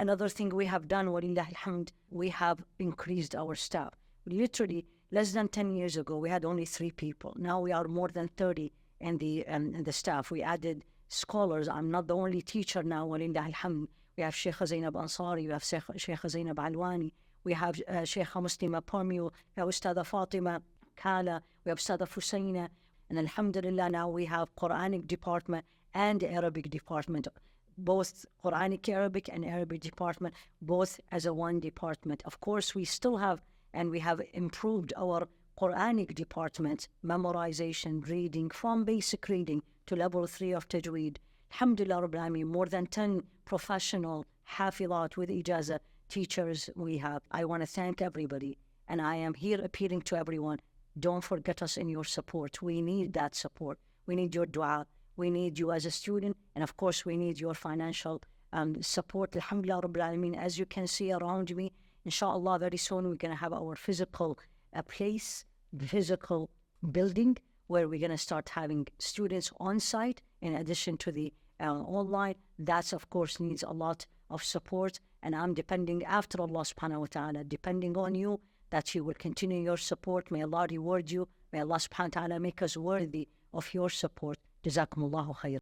Another thing we have done, walillah alhamd, we have increased our staff. Literally, less than 10 years ago, we had only 3 people. Now we are more than 30 in the staff. We added scholars. I'm not the only teacher now, walillah alhamd. We have Sheikh Zainab Ansari, we have Sheikh Zainab Alwani, we have Sheikh Muslima Parmio, we have Ustada Fatima Kala, we have Ustada Fusaina, and alhamdulillah now we have Quranic department and Arabic department, both Quranic Arabic and Arabic department, both as a one department. Of course, we still have, and we have improved our Quranic department, memorization, reading, from basic reading to level 3 of Tajweed. Alhamdulillah Rabbil Alameen, more than 10 professional hafilat with ijazah teachers we have. I want to thank everybody, and I am here appealing to everyone, don't forget us in your support. We need that support. We need your dua. We need you as a student, and of course we need your financial support. Alhamdulillah Rabbil Alameen, as you can see around me, inshallah very soon we're going to have our physical place, physical building, where we're going to start having students on site in addition to the online. That's of course needs a lot of support, and I'm depending after Allah subhanahu wa ta'ala, depending on you, that you will continue your support. May Allah reward you. May Allah subhanahu wa ta'ala make us worthy of your support. Jazakumullahu khair.